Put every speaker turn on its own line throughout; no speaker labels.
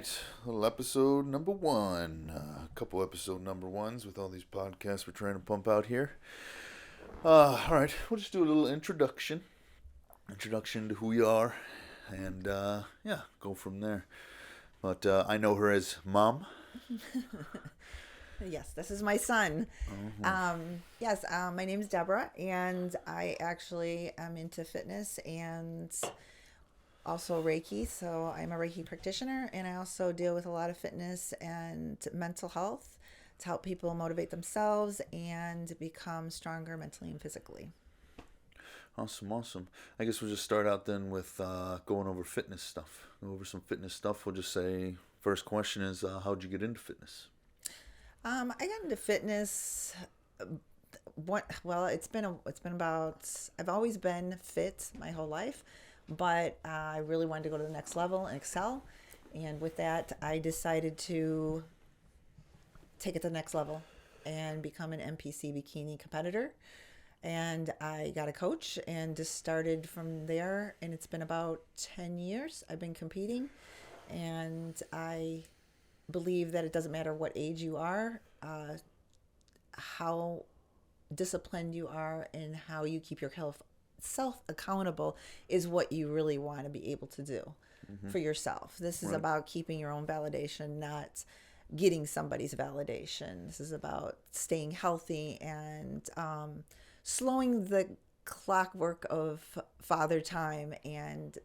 right, little episode number one. A couple episode number ones with all these podcasts we're trying to pump out here. All right, we'll just do a little introduction to who we are, and yeah, go from there. But I know her as Mom.
Yes, this is my son.
Uh-huh.
Yes, my name is Deborah, and I actually am into fitness and also Reiki. So I'm a Reiki practitioner, and I also deal with a lot of fitness and mental health to help people motivate themselves and become stronger mentally and physically.
Awesome. I guess we'll just start out then with going over fitness stuff. Go over some fitness stuff. We'll just say first question is how'd you get into fitness?
I got into fitness. Well, it's been about. I've always been fit my whole life, but I really wanted to go to the next level and excel. And with that, I decided to take it to the next level and become an NPC bikini competitor. And I got a coach and just started from there. And it's been about 10 years I've been competing. And I believe that it doesn't matter what age you are, how disciplined you are, and how you keep your self accountable is what you really want to be able to do for yourself. This is
Right.
about keeping your own validation, not getting somebody's validation. This is about staying healthy and slowing the clockwork of father time and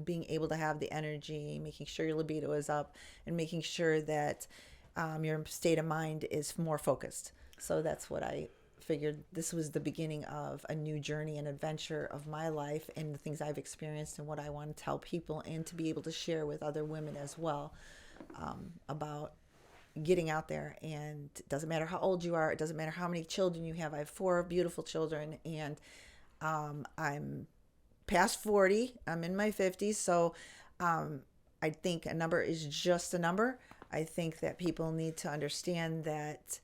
being able to have the energy, making sure your libido is up, and making sure that your state of mind is more focused. So that's what I figured. This was the beginning of a new journey and adventure of my life and the things I've experienced and what I want to tell people and to be able to share with other women as well about getting out there. And it doesn't matter how old you are. It doesn't matter how many children you have. I have 4 beautiful children, and I'm past 40. I'm in my 50s. So I think a number is just a number. I think that people need to understand that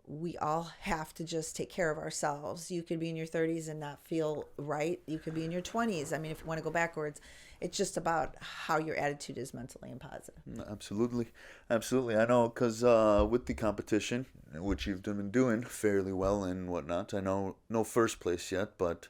we all have to just take care of ourselves. You could be in your 30s and not feel right. You could be in your 20s. I mean, if you want to go backwards, it's just about how your attitude is mentally and positive.
Absolutely. I know because with the competition, which you've been doing fairly well and whatnot, I know no first place yet, but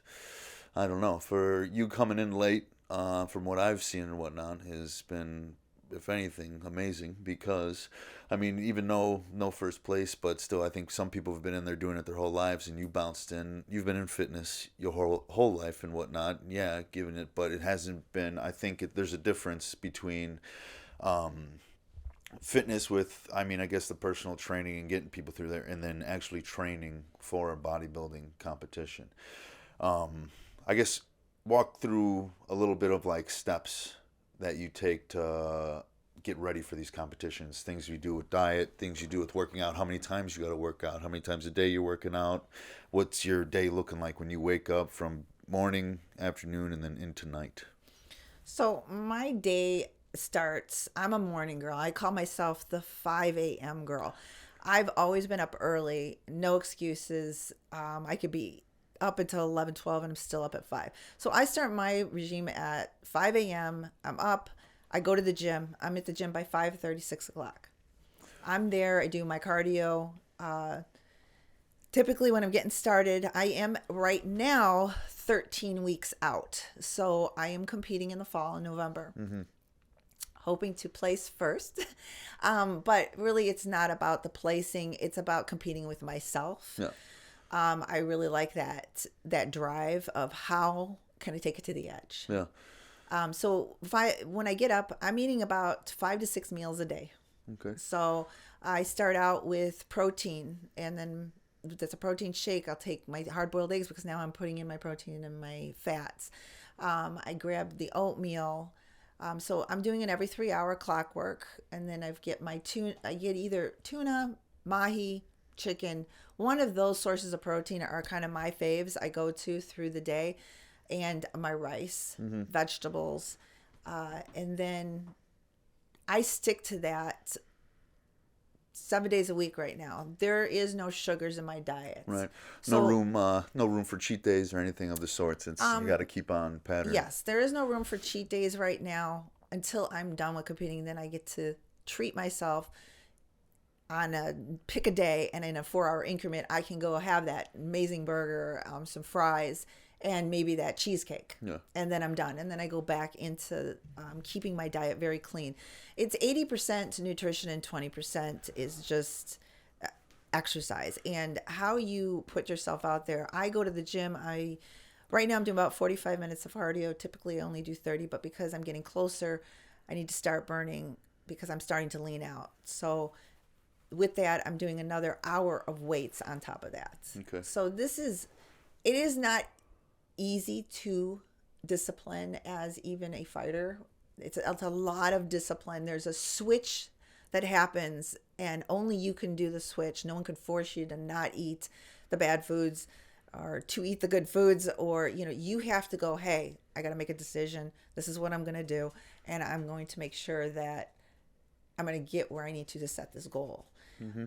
I don't know. For you coming in late, from what I've seen and whatnot, has been, if anything, amazing. Because, I mean, even though no first place, but still, I think some people have been in there doing it their whole lives, and you bounced in. You've been in fitness your whole life and whatnot. Yeah, given it, but it hasn't been. I think there's a difference between fitness with, I mean, I guess the personal training and getting people through there, and then actually training for a bodybuilding competition. I guess walk through a little bit of like steps that you take to get ready for these competitions. Things you do with diet, things you do with working out, how many times you got to work out, how many times a day you're working out, what's your day looking like when you wake up from morning, afternoon, and then into night.
So my day starts, I'm a morning girl. I call myself the 5 a.m. girl. I've always been up early, no excuses. I could be up until 11, 12, and I'm still up at 5. So I start my regime at 5 a.m. I'm up. I go to the gym. I'm at the gym by 5:30, 6 o'clock. I'm there. I do my cardio. Typically, when I'm getting started, I am right now 13 weeks out. So I am competing in the fall in November, hoping to place first. But really, it's not about the placing. It's about competing with myself.
Yeah.
I really like that drive of how can I take it to the edge.
Yeah.
So when I get up, I'm eating about 5 to 6 meals a day.
Okay.
So I start out with protein, and then that's a protein shake. I'll take my hard-boiled eggs because now I'm putting in my protein and my fats. I grab the oatmeal. So I'm doing it every 3-hour clockwork, and then I get my tuna. I get either tuna, mahi, chicken. One of those sources of protein are kind of my faves. I go to through the day, and my rice, vegetables, and then I stick to that 7 days a week right now. There is no sugars in my diet.
Right.
So,
No room for cheat days or anything of the sorts. It's you got to keep on pattern.
yes, there is no room for cheat days right now. until I'm done with competing. Then I get to treat myself on a pick a day, and in a 4 hour increment, I can go have that amazing burger, some fries, and maybe that cheesecake.
Yeah.
And then I'm done. And then I go back into keeping my diet very clean. It's 80% nutrition and 20% is just exercise and how you put yourself out there. I go to the gym. Right now I'm doing about 45 minutes of cardio. Typically I only do 30, but because I'm getting closer, I need to start burning because I'm starting to lean out. So with that, I'm doing another hour of weights on top of that.
Okay.
So it is not easy to discipline as even a fighter. It's a lot of discipline. There's a switch that happens and only you can do the switch. No one can force you to not eat the bad foods or to eat the good foods, or you have to go, hey, I got to make a decision. This is what I'm going to do, and I'm going to make sure that I'm going to get where I need to set this goal. Mm-hmm.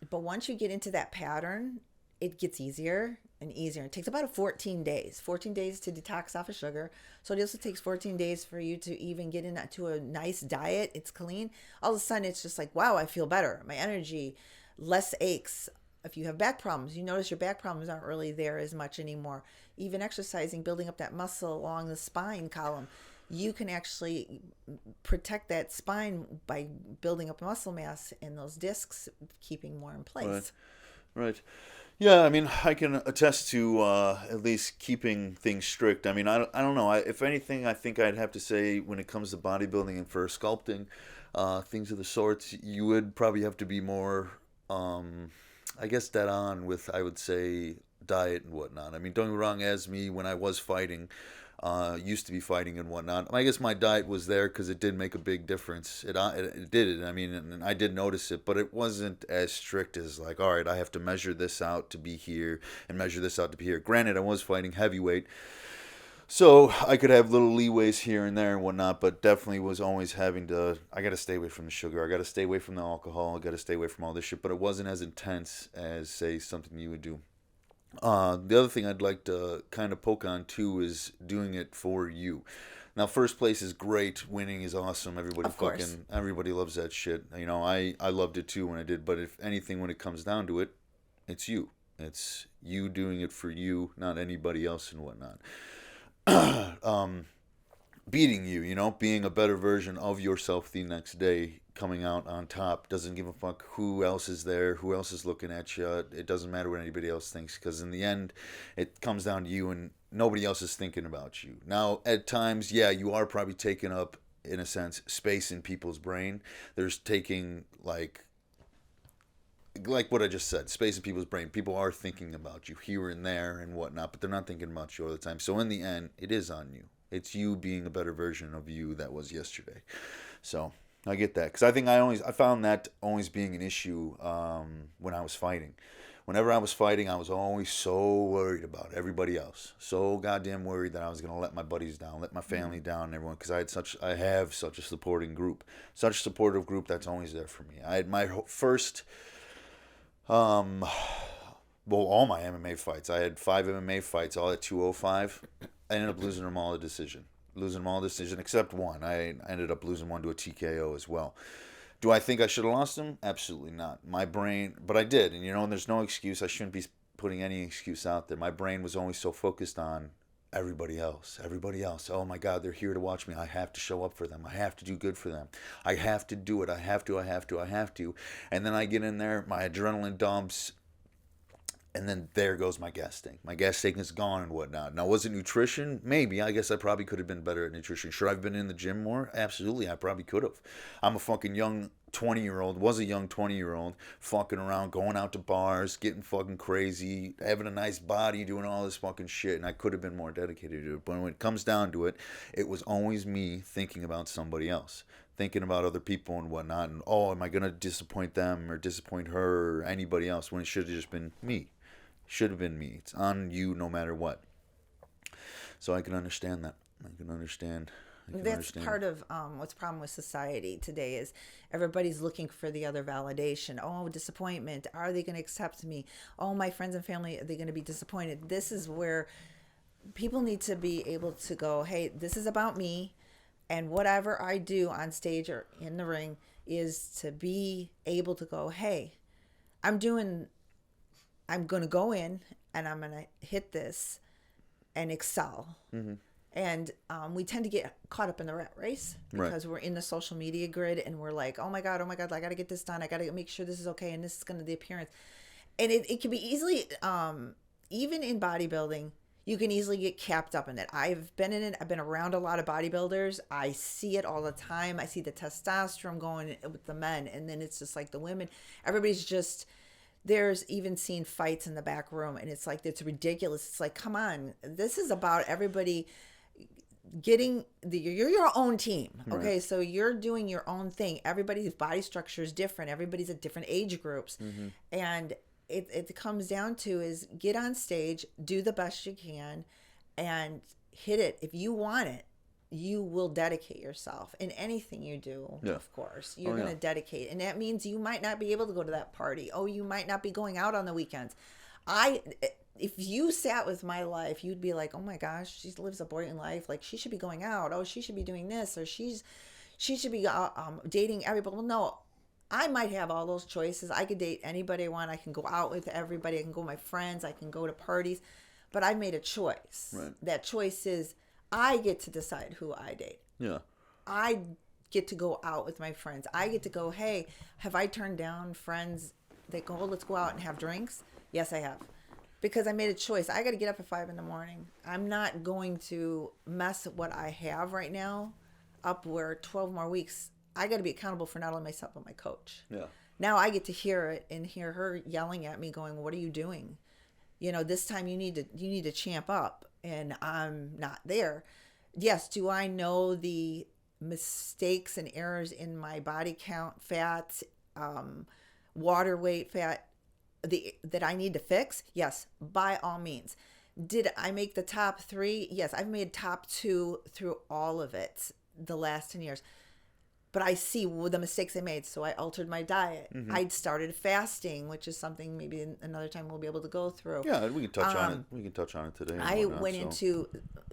But once you get into that pattern, it gets easier and easier. It takes about 14 days to detox off of sugar. So it also takes 14 days for you to even get into a nice diet. It's clean. All of a sudden, it's just like, wow, I feel better. My energy, less aches. If you have back problems, you notice your back problems aren't really there as much anymore. Even exercising, building up that muscle along the spine column, you can actually protect that spine by building up muscle mass and those discs keeping more in place.
Right. Yeah, I mean, I can attest to at least keeping things strict. I mean, I don't know. If anything, I think I'd have to say when it comes to bodybuilding and for sculpting, things of the sorts, you would probably have to be more, I guess, dead on with, I would say, diet and whatnot. I mean, don't get me wrong, as me, when I was fighting, used to be fighting and whatnot. I guess my diet was there because it did make a big difference. It did. I mean, and I did notice it, but it wasn't as strict as like, all right, I have to measure this out to be here and measure this out to be here. Granted, I was fighting heavyweight, so I could have little leeways here and there and whatnot, but definitely was always having to, I got to stay away from the sugar. I got to stay away from the alcohol. I got to stay away from all this shit, but it wasn't as intense as, say, something you would do. The other thing I'd like to kind of poke on too is doing it for you. Now, first place is great. Winning is awesome. Everybody loves that shit. I loved it too when I did. But if anything, when it comes down to it, it's you. It's you doing it for you, not anybody else and whatnot. Beating you, being a better version of yourself the next day, coming out on top, doesn't give a fuck who else is there, who else is looking at you. It doesn't matter what anybody else thinks, because in the end, it comes down to you and nobody else is thinking about you. Now, at times, yeah, you are probably taking up, in a sense, space in people's brain. There's taking, like what I just said, space in people's brain. People are thinking about you here and there and whatnot, but they're not thinking about you all the time. So in the end, it is on you. It's you being a better version of you that was yesterday. So I get that, because I think I found that always being an issue when I was fighting. Whenever I was fighting, I was always so worried about everybody else. So goddamn worried that I was gonna let my buddies down, let my family down, and everyone, because I have such a supporting group, such a supportive group that's always there for me. I had my first, all my MMA fights. I had 5 MMA fights, all at 205. I ended up losing them all a decision. Except one. I ended up losing one to a TKO as well. Do I think I should have lost them? Absolutely not. My brain, but I did. And there's no excuse. I shouldn't be putting any excuse out there. My brain was always so focused on everybody else. Oh my God, they're here to watch me. I have to show up for them. I have to do good for them. I have to do it. I have to. And then I get in there, my adrenaline dumps, and then there goes my gas tank. My gas tank is gone and whatnot. Now, was it nutrition? Maybe. I guess I probably could have been better at nutrition. Should I have been in the gym more? Absolutely. I probably could have. I'm a fucking young 20-year-old, was a young 20-year-old, fucking around, going out to bars, getting fucking crazy, having a nice body, doing all this fucking shit, and I could have been more dedicated to it. But when it comes down to it, it was always me thinking about somebody else, thinking about other people and whatnot, and am I going to disappoint them or disappoint her or anybody else, when it should have just been me. Should have been me. It's on you no matter what. So I can understand that. That's
part of what's the problem with society today is everybody's looking for the other validation. Oh, disappointment. Are they going to accept me? Oh, my friends and family, are they going to be disappointed? This is where people need to be able to go, hey, this is about me. And whatever I do on stage or in the ring is to be able to go, hey, I'm doing, I'm going to go in and I'm going to hit this and excel. And we tend to get caught up in the rat race because we're in the social media grid and we're like, oh my God, I got to get this done. I got to make sure this is okay. And this is going to the appearance. And it can be easily, even in bodybuilding, you can easily get capped up in it. I've been in it. I've been around a lot of bodybuilders. I see it all the time. I see the testosterone going with the men. And then it's just like the women. Everybody's just, there's even seen fights in the back room. And it's like, it's ridiculous. It's like, come on. This is about everybody getting you're your own team. Okay. Right. So you're doing your own thing. Everybody's body structure is different. Everybody's at different age groups. And it comes down to is get on stage, do the best you can, and hit it. If you want it, you will dedicate yourself in anything you do. Of course, you're going to dedicate. And that means you might not be able to go to that party. Oh, you might not be going out on the weekends. If you sat with my life, you'd be like, oh my gosh, she lives a boring life. Like, she should be going out. Oh, she should be doing this, or she should be dating everybody. Well, no, I might have all those choices. I could date anybody I want. I can go out with everybody. I can go with my friends. I can go to parties. But I made a choice. Right. That choice is I get to decide who I date. Yeah. I get to go out with my friends. I get to go, hey, have I turned down friends that go, oh, let's go out and have drinks? Yes, I have. Because I made a choice. I got to get up at 5 a.m. I'm not going to mess what I have right now up where 12 more weeks. I got to be accountable for not only myself, but my coach. Yeah. Now I get to hear it and hear her yelling at me going, what are you doing? You know, this time you need to champ up, and I'm not there. Yes. Do I know the mistakes and errors in my body count, fat, water weight, fat, that I need to fix? Yes, by all means. Did I make the top 3? Yes, I've made top 2 through all of it the last 10 years. But I see the mistakes I made, so I altered my diet. I started fasting, which is something maybe another time we'll be able to go through.
Yeah, we can touch on it. We can touch on it today.
I went into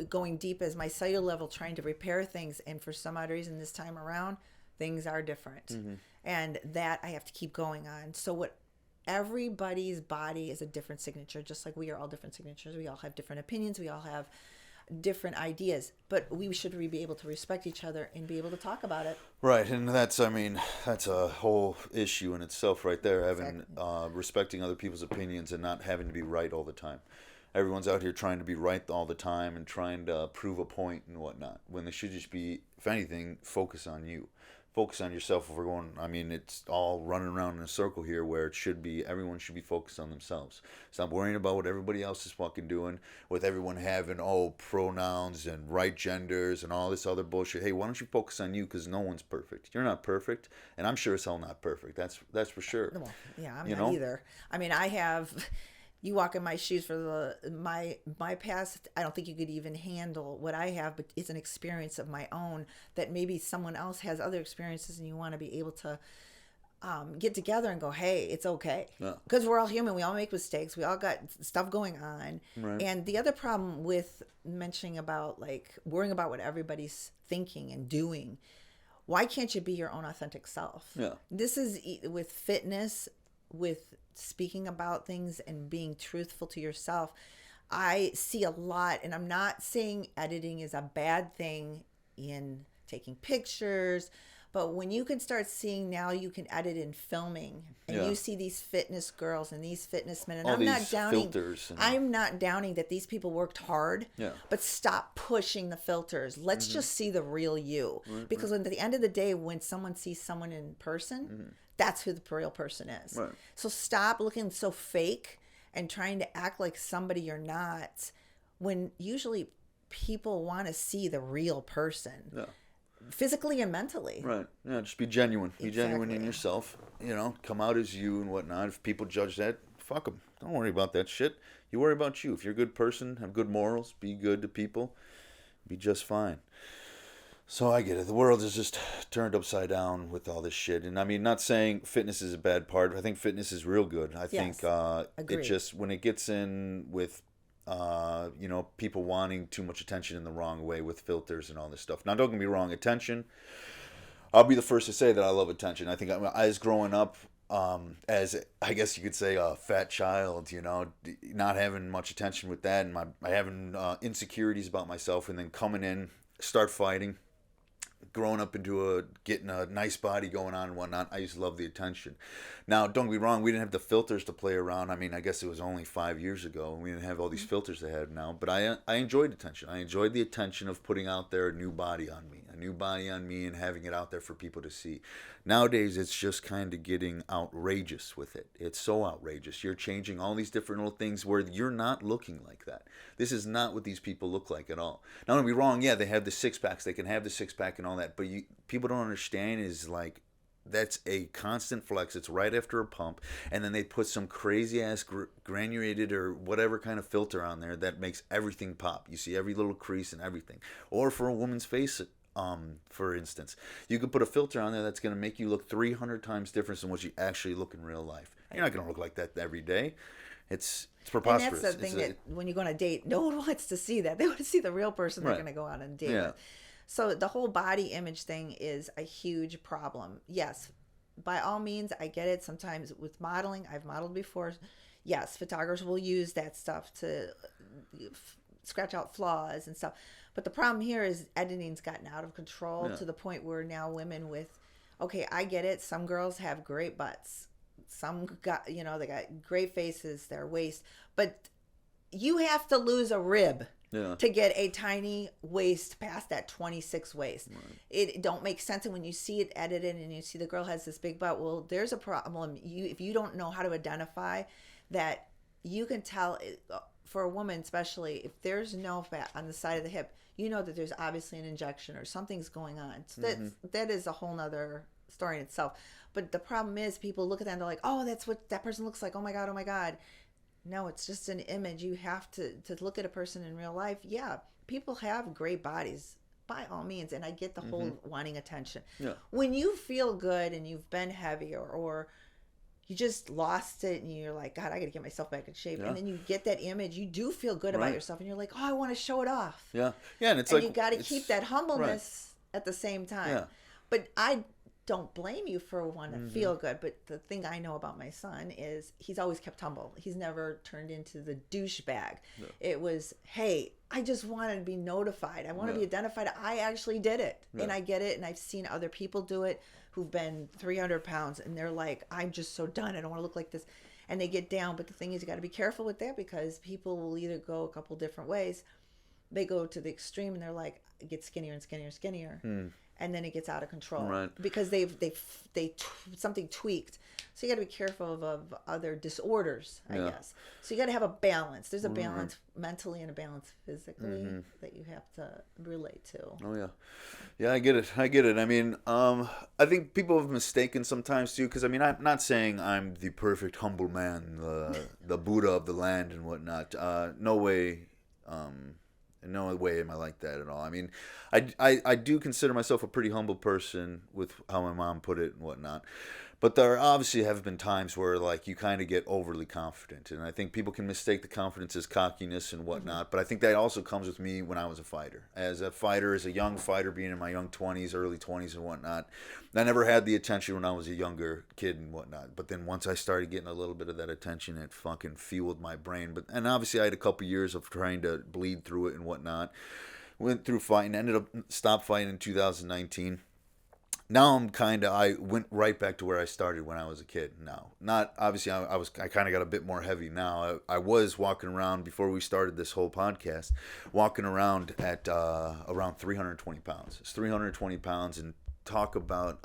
going deep as my cellular level, trying to repair things, and for some odd reason this time around, things are different. And that I have to keep going on. So what everybody's body is a different signature, just like we are all different signatures. We all have different opinions. We all have different ideas, but we should be able to respect each other and be able to talk about it.
Right, and that's a whole issue in itself right there, having respecting other people's opinions and not having to be right all the time. Everyone's out here trying to be right all the time and trying to prove a point and whatnot, when they should just be, if anything, focus on you. Focus on yourself. If we're going, it's all running around in a circle here where it should be, everyone should be focused on themselves. Stop worrying about what everybody else is fucking doing, with everyone having, pronouns and right genders and all this other bullshit. Hey, why don't you focus on you? Because no one's perfect. You're not perfect, and I'm sure as hell not perfect. That's for sure.
Well, yeah, I'm not either. I have... You walk in my shoes for my past. I don't think you could even handle what I have, but it's an experience of my own that maybe someone else has other experiences, and you want to be able to get together and go, hey, it's okay. Because we're all human. We all make mistakes. We all got stuff going on. Right. And the other problem with mentioning about worrying about what everybody's thinking and doing, why can't you be your own authentic self? Yeah. This is with fitness, with speaking about things and being truthful to yourself. I see a lot, and I'm not saying editing is a bad thing in taking pictures, but when you can start seeing now you can edit in filming, and you see these fitness girls and these fitness men, and
all I'm not downing
I'm not downing that these people worked hard, but stop pushing the filters. Let's just see the real you. Because at the end of the day, when someone sees someone in person, that's who the real person is. Right. So stop looking so fake and trying to act like somebody you're not, when usually people want to see the real person, physically and mentally.
Right. Yeah, just be genuine. Be genuine in yourself. Come out as you and whatnot. If people judge that, fuck them. Don't worry about that shit. You worry about you. If you're a good person, have good morals, be good to people, be just fine. So I get it. The world is just turned upside down with all this shit. And not saying fitness is a bad part. I think fitness is real good. I think it just, when it gets in with People wanting too much attention in the wrong way with filters and all this stuff. Now, don't get me wrong, attention. I'll be the first to say that I love attention. I think I was growing up as I guess you could say a fat child, not having much attention with that, and I having insecurities about myself, and then coming in, start fighting, growing up into getting a nice body going on and whatnot. I used to love the attention. Now, don't get me wrong, we didn't have the filters to play around. I mean, I guess it was only 5 years ago, and we didn't have all these filters they have now. But I enjoyed attention. I enjoyed the attention of putting out there a new body on me, and having it out there for people to see. Nowadays, it's just kind of getting outrageous with it. It's so outrageous. You're changing all these different little things where you're not looking like that. This is not what these people look like at all. Now, don't be wrong. Yeah, they have the six packs. They can have the six pack and all that. But people don't understand is like that's a constant flex. It's right after a pump, and then they put some crazy ass granulated or whatever kind of filter on there that makes everything pop. You see every little crease and everything. Or for a woman's face, for instance, you can put a filter on there that's going to make you look 300 times different than what you actually look in real life. You're not going to look like that every day. It's preposterous.
And that's the thing that when you go on a date, no one wants to see that. They want to see the real person they're going to go on a date with. So the whole body image thing is a huge problem. Yes, by all means, I get it. Sometimes with modeling, I've modeled before. Yes, photographers will use that stuff to scratch out flaws and stuff. But the problem here is editing's gotten out of control to the point where now women okay, I get it. Some girls have great butts. Some got, they got great faces, their waist. But you have to lose a rib to get a tiny waist past that 26 waist. Right. It don't make sense. And when you see it edited and you see the girl has this big butt, well, there's a problem. If you don't know how to identify that, you can tell for a woman, especially if there's no fat on the side of the hip, you know that there's obviously an injection or something's going on. So that is a whole nother story in itself. But the problem is people look at that and they're like, oh, that's what that person looks like. Oh my God, oh my God. No, it's just an image. You have to look at a person in real life. Yeah, people have great bodies by all means. And I get the whole wanting attention. Yeah. When you feel good and you've been heavy or you just lost it and you're like, God, I got to get myself back in shape. Yeah. And then you get that image, you do feel good about yourself. And you're like, oh, I want to show it off.
Yeah. Yeah. And
you got to keep that humbleness at the same time. Yeah. But I don't blame you for wanting to feel good. But the thing I know about my son is he's always kept humble. He's never turned into the douchebag. No. It was, hey, I just wanted to be notified. I want to be identified. I actually did it. And I get it. And I've seen other people do it who've been 300 pounds and they're like, I'm just so done. I don't want to look like this. And they get down. But the thing is, you got to be careful with that because people will either go a couple different ways. They go to the extreme and they're like, get skinnier and skinnier and skinnier. And then it gets out of control because they've something tweaked. So you got to be careful of other disorders, I guess. So you got to have a balance. There's a balance mentally and a balance physically that you have to relate to.
Oh yeah, yeah, I get it. I mean, I think people have mistaken sometimes too. Because I mean, I'm not saying I'm the perfect humble man, the Buddha of the land and whatnot. No way. In no way am I like that at all. I mean, I do consider myself a pretty humble person with how my mom put it and whatnot. But there obviously have been times where like you kind of get overly confident. And I think people can mistake the confidence as cockiness and whatnot. But I think that also comes with me when I was a fighter. As a young fighter, being in my young 20s, early 20s and whatnot. I never had the attention when I was a younger kid and whatnot. But then once I started getting a little bit of that attention, it fucking fueled my brain. And obviously I had a couple years of trying to bleed through it and whatnot. Went through fighting, stopped fighting in 2019. Now I went right back to where I started when I was a kid. Now, not obviously I kind of got a bit more heavy now. I was walking around before we started this whole podcast, walking around at around 320 pounds. It's 320 pounds, and talk about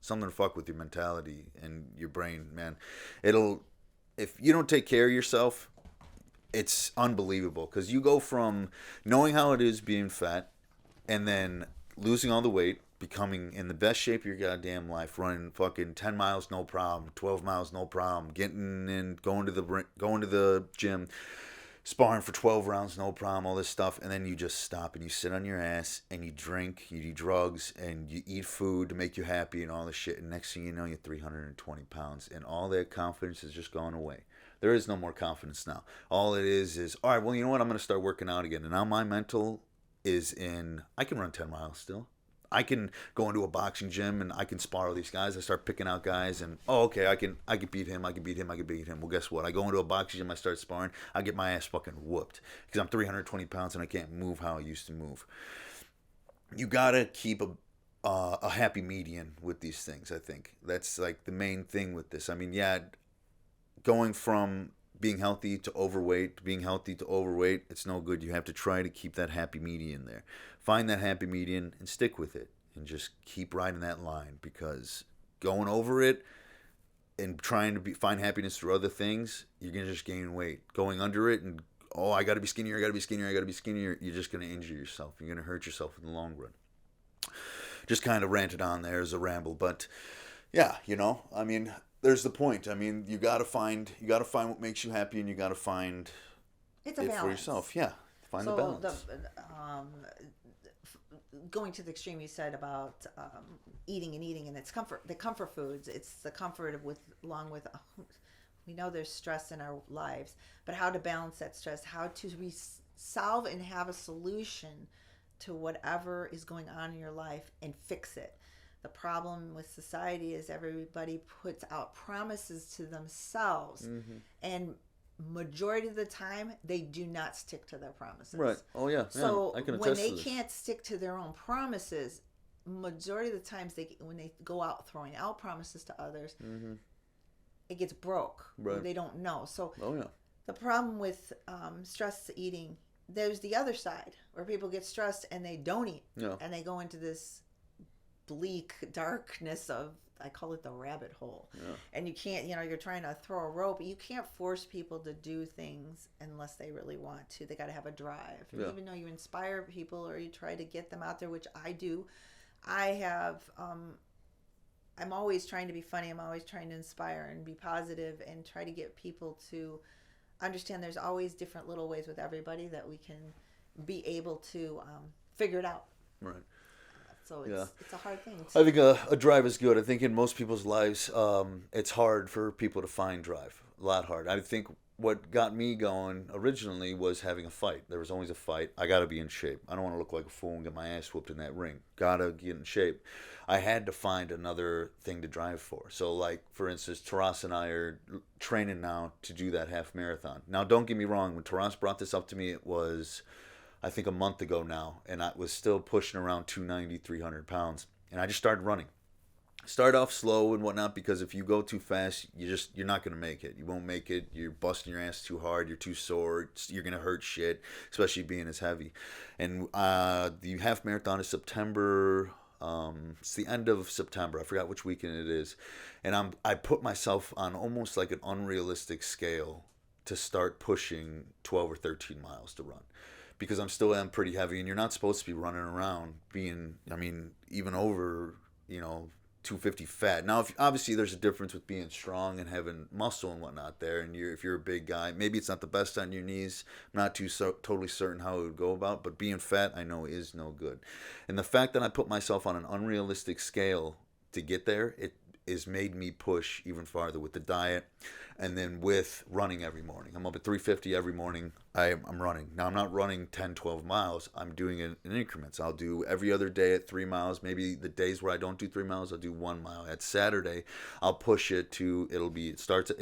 something to fuck with your mentality and your brain, man. If you don't take care of yourself, it's unbelievable because you go from knowing how it is being fat and then losing all the weight, becoming in the best shape of your goddamn life, running fucking 10 miles no problem, 12 miles no problem, getting in, going to the gym, sparring for 12 rounds no problem, all this stuff, and then you just stop and you sit on your ass and you drink, you do drugs, and you eat food to make you happy and all this shit, and next thing you know, you're 320 pounds, and all that confidence is just gone away. There is no more confidence now. All it is, all right, well, you know what? I'm going to start working out again. And now my mental is in, I can run 10 miles still. I can go into a boxing gym and I can spar all these guys. I start picking out guys and okay, I can beat him, I can beat him, I can beat him. Well, guess what? I go into a boxing gym, I start sparring, I get my ass fucking whooped because I'm 320 pounds and I can't move how I used to move. You gotta keep a happy median with these things. I think that's like the main thing with this. I mean, yeah, going from being healthy to overweight, being healthy to overweight, it's no good. You have to try to keep that happy median there. Find that happy median and stick with it and just keep riding that line because going over it and trying to find happiness through other things, you're going to just gain weight. Going under it and, oh, I got to be skinnier, I got to be skinnier, I got to be skinnier, you're just going to injure yourself. You're going to hurt yourself in the long run. Just kind of ranted on there as a ramble, but yeah, I mean, there's the point. I mean, you gotta find what makes you happy, and you gotta find
It's a
it
balance
for yourself. Yeah, find the balance.
Going to the extreme you said about eating, and it's the comfort foods. It's the comfort along with. We know there's stress in our lives, but how to balance that stress, how to solve and have a solution to whatever is going on in your life and fix it. The problem with society is everybody puts out promises to themselves, and majority of the time they do not stick to their promises.
Right. Oh yeah.
So
I can
when
attest
they
to this.
can't stick to their own promises, majority of the times when they go out throwing out promises to others, it gets broke.
Right.
They don't know. So
Oh yeah.
the problem with stress eating, there's the other side where people get stressed and they don't eat, and they go into this bleak darkness of, I call it the rabbit hole. And you can't, you're trying to throw a rope. You can't force people to do things unless they really want to. They got to have a drive. And even though you inspire people or you try to get them out there, which I do, I have I'm always trying to be funny. I'm always trying to inspire and be positive and try to get people to understand there's always different little ways with everybody that we can be able to figure it out.
Right.
So it's a hard thing.
I think a drive is good. I think in most people's lives, it's hard for people to find drive. A lot hard. I think what got me going originally was having a fight. There was always a fight. I got to be in shape. I don't want to look like a fool and get my ass whooped in that ring. Got to get in shape. I had to find another thing to drive for. So, like, for instance, Taras and I are training now to do that half marathon. Now, don't get me wrong. When Taras brought this up to me, it was, I think, a month ago now, and I was still pushing around 290, 300 pounds, and I just started running. Start off slow and whatnot, because if you go too fast, you're not going to make it. You won't make it. You're busting your ass too hard. You're too sore. You're going to hurt shit, especially being as heavy. And the half marathon is September. It's the end of September. I forgot which weekend it is. And I put myself on almost like an unrealistic scale to start pushing 12 or 13 miles to run. Because I'm pretty heavy, and you're not supposed to be running around being, even over, 250 fat. Now, obviously there's a difference with being strong and having muscle and whatnot there, and if you're a big guy, maybe it's not the best on your knees. I'm not totally certain how it would go about, but being fat, I know, is no good. And the fact that I put myself on an unrealistic scale to get there, it has made me push even farther with the diet, and then with running every morning. I'm up at 3:50 every morning. I'm running. Now, I'm not running 10, 12 miles. I'm doing it in increments. I'll do every other day at 3 miles. Maybe the days where I don't do 3 miles, I'll do 1 mile. At Saturday, It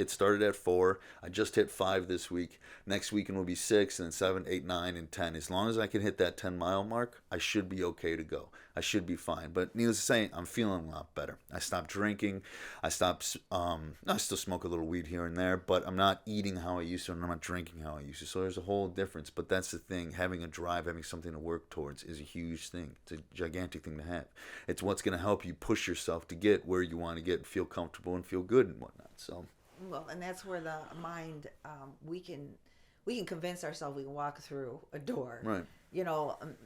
started at 4. I just hit 5 this week. Next weekend will be 6, and then 7, 8, 9, and 10. As long as I can hit that 10-mile mark, I should be okay to go. I should be fine. But needless to say, I'm feeling a lot better. I stopped drinking. I still smoke a little weed here and there, but I'm not eating how I used to, and I'm not drinking how I used to. So there's a whole difference. But that's the thing. Having a drive, having something to work towards is a huge thing. It's a gigantic thing to have. It's what's going to help you push yourself to get where you want to get and feel comfortable and feel good and whatnot. So,
well, and that's where the mind, we can convince ourselves we can walk through a door.
Right.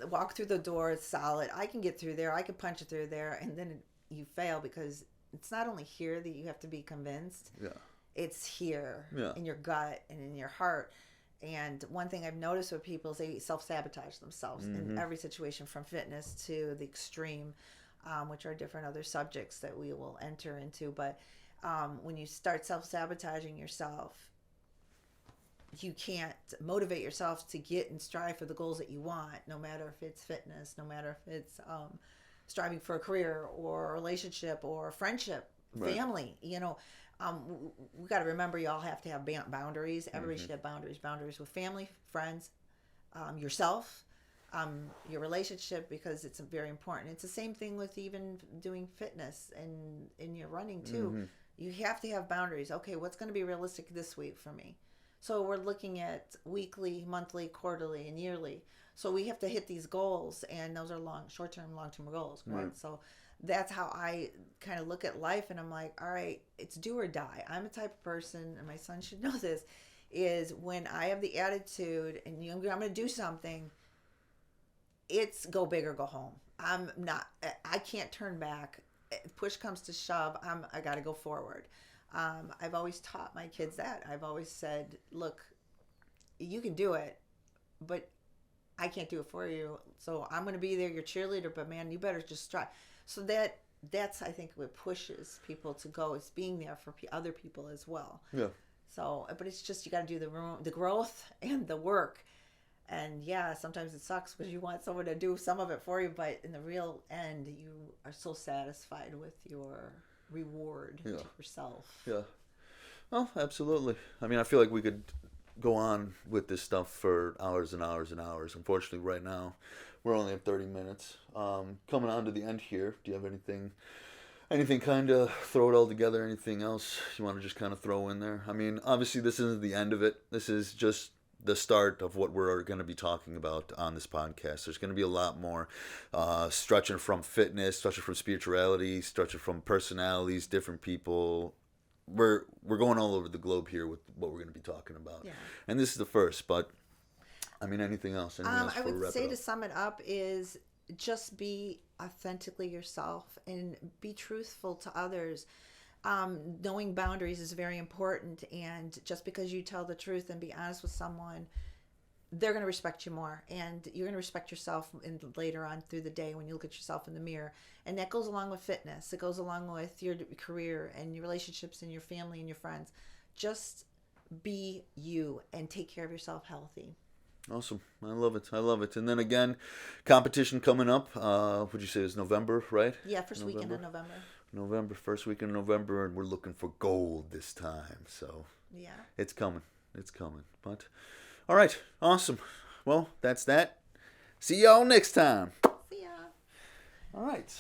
Walk through the door, it's solid. I can get through there. I can punch it through there. And then you fail because it's not only here that you have to be convinced.
Yeah.
It's here in your gut and in your heart. And one thing I've noticed with people is they self-sabotage themselves in every situation, from fitness to the extreme, which are different other subjects that we will enter into. But when you start self-sabotaging yourself, you can't motivate yourself to get and strive for the goals that you want, no matter if it's fitness, no matter if it's striving for a career or a relationship or a friendship, family. We got to remember you all have to have boundaries. Everybody should have boundaries with family, friends, yourself, your relationship, because it's very important. It's the same thing with even doing fitness and in your running too. You have to have boundaries. Okay, what's going to be realistic this week for me? So we're looking at weekly, monthly, quarterly, and yearly. So we have to hit these goals, and those are short-term, long-term goals, correct? Right. So that's how I kind of look at life, and I'm like, all right, it's do or die. I'm a type of person, and my son should know this, is when I have the attitude, and I'm going to do something, it's go big or go home. I can't turn back. If push comes to shove, I got to go forward. I've always taught my kids that. I've always said, look, you can do it, but I can't do it for you. So I'm going to be there, your cheerleader, but man, you better just try. So that's, I think, what pushes people to go, is being there for other people as well.
Yeah.
So, but it's just, you got to do the growth and the work. And yeah, sometimes it sucks because you want someone to do some of it for you, but in the real end, you are so satisfied with your reward to yourself.
Yeah. Well, absolutely. I mean, I feel like we could go on with this stuff for hours and hours and hours. Unfortunately, right now, we're only at 30 minutes. Coming on to the end here, do you have anything kind of throw it all together, anything else you want to just kind of throw in there? I mean, obviously, this isn't the end of it. This is just the start of what we're going to be talking about on this podcast. There's going to be a lot more stretching from fitness, stretching from spirituality, stretching from personalities, different people. We're going all over the globe here with what we're going to be talking about. Yeah. And this is the first, but I mean, anything else?
I would say to sum it up is just be authentically yourself and be truthful to others. Knowing boundaries is very important, and just because you tell the truth and be honest with someone, they're going to respect you more, and you're going to respect yourself later on through the day when you look at yourself in the mirror. And that goes along with fitness. It goes along with your career and your relationships and your family and your friends. Just be you and take care of yourself healthy.
Awesome. I love it. And then again, competition coming up. Would you say it's November, right?
Yeah, first weekend of November.
First week in November, and we're looking for gold this time. So
yeah,
it's coming. But all right, awesome. Well, that's that. See y'all next time.
See ya.
All right.